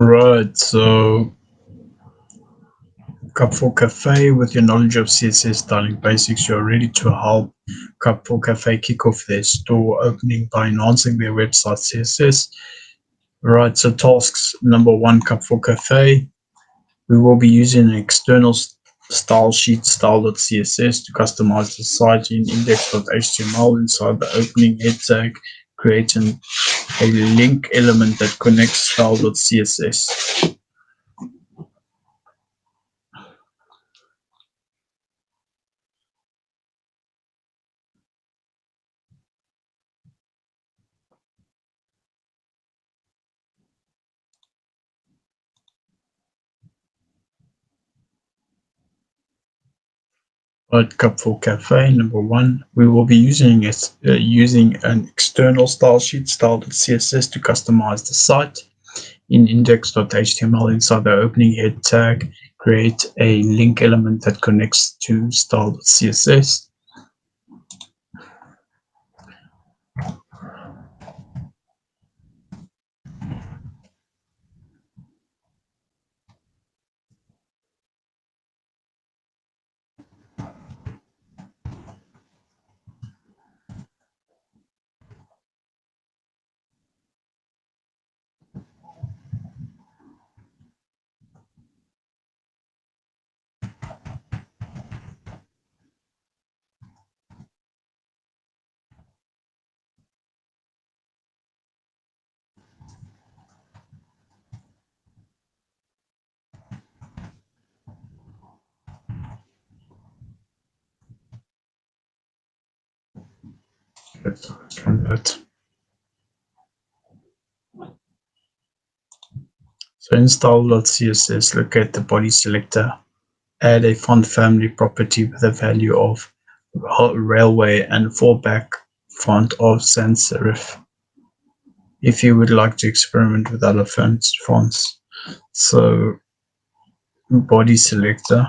Right, so Cup4 Cafe, with your knowledge of CSS styling basics, you're ready to help Cup4 Cafe kick off their store opening by enhancing their website CSS. Right, so tasks number one, Cup4 Cafe. We will be using an external style sheet style.css to customize the site in index.html. Inside the opening head tag, create a link element that connects style.css. At Cup4 Cafe, number one, we will be using an external style sheet style.css to customize the site. In index.html, inside the opening head tag, create a link element that connects to style.css. Let's run that. So in style.css, locate the body selector, add a font family property with a value of railway and fallback font of sans serif. If you would like to experiment with other fonts. So body selector,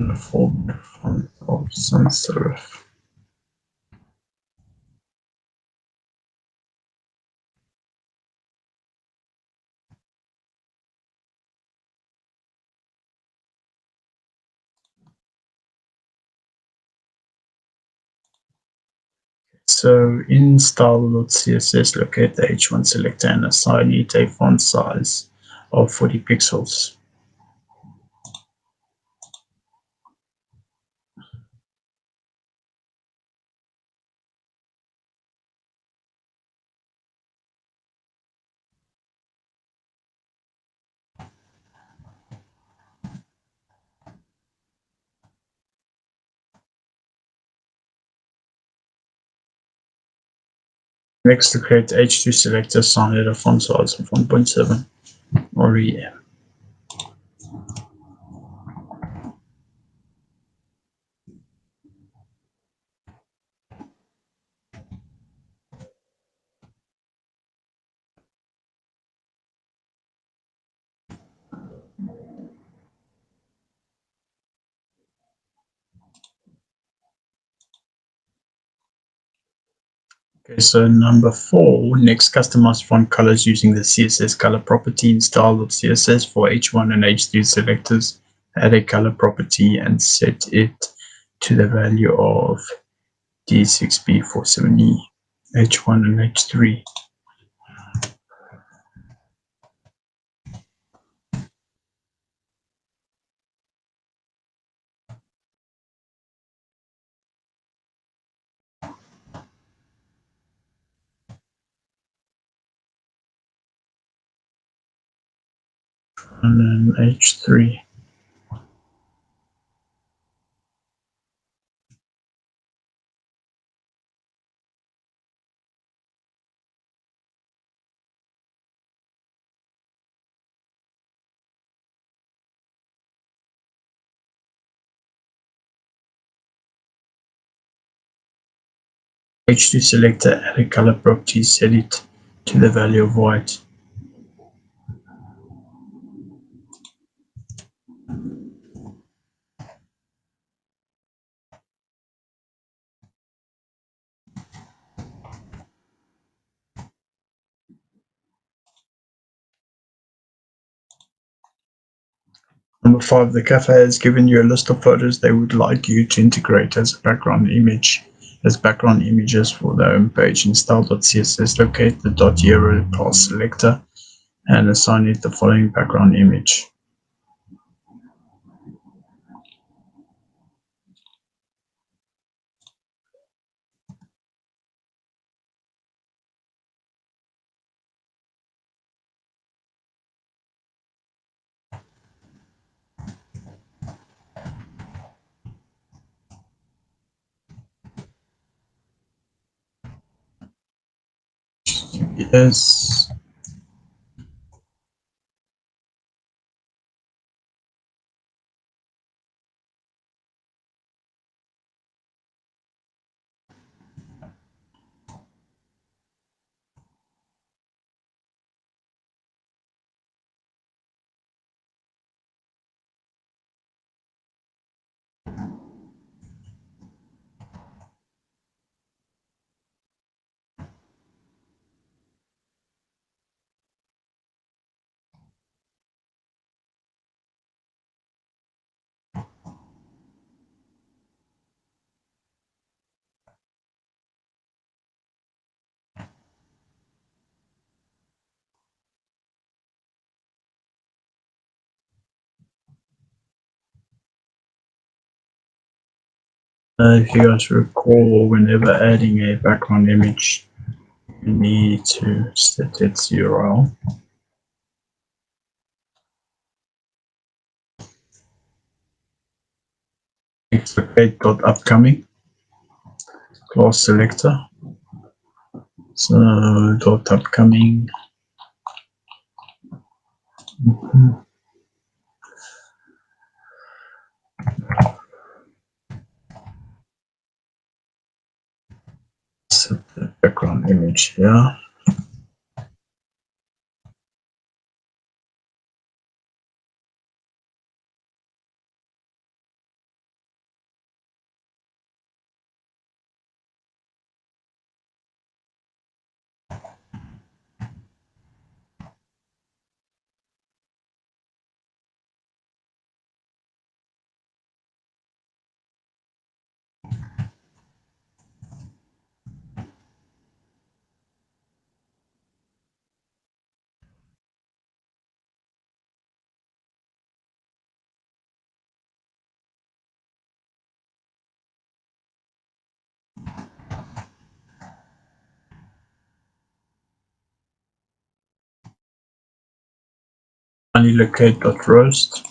and the font of sans serif. So in style.css, locate the h1 selector and assign it a font size of 40 pixels. Next, to create h2 selector, assign it a font size of 1.7 or EM. Okay, so number 4, next customize font colors using the CSS color property in style.css for h1 and h3 selectors. Add a color property and set it to the value of D6B470, h1 and h3. And then h3. H2 selector, add a color property, set it to the value of white. Number 5, the cafe has given you a list of photos they would like you to integrate as a background image, as background images for the home page. In style.css, locate the .hero class selector and assign it the following background image. Yes. If you guys recall, whenever adding a background image, you need to set its URL. It's upcoming class selector. So upcoming. Set the background image here. Finally, locate.roast.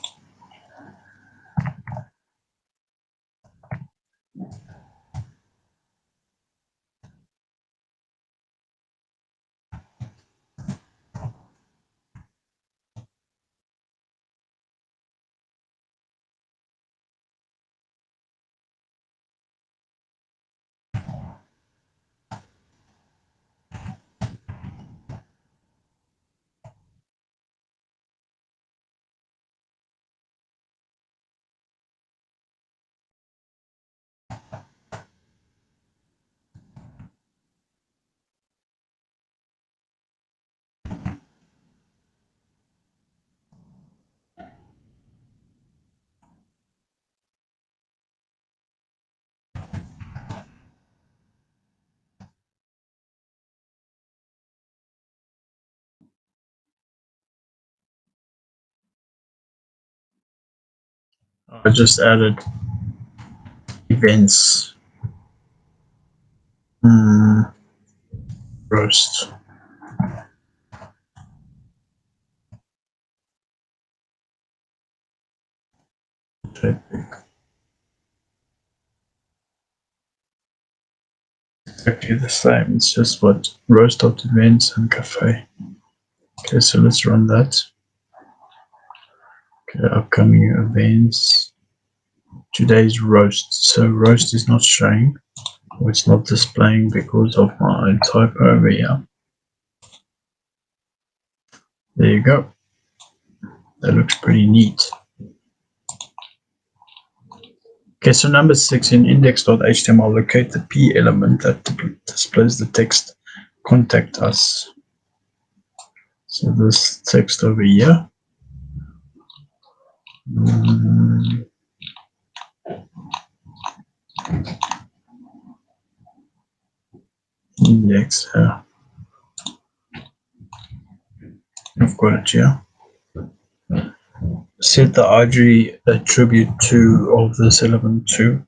I just added events. Roast. Exactly the same. It's just what roast of events and cafe. Okay, so let's run that. Okay, upcoming events. Today's roast. So roast is not showing. it's not displaying because of my typo over here. There you go. That looks pretty neat. Okay, so number 6, in index.html, locate the p element that displays the text contact us. So this text over here. Index, I've got it here. Set the IG attribute to of this element to.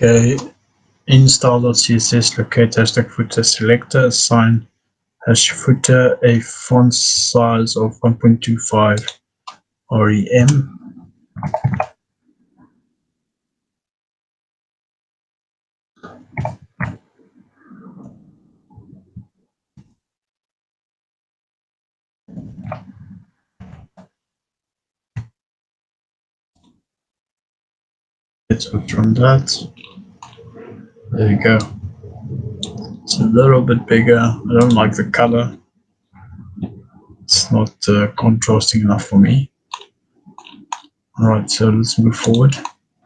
Okay, in style.css, locate hashtag footer selector, assign hash footer a font size of 1.25 rem. Let's run that. There you go. It's a little bit bigger. I don't like the color. It's not contrasting enough for me. Alright, so let's move forward.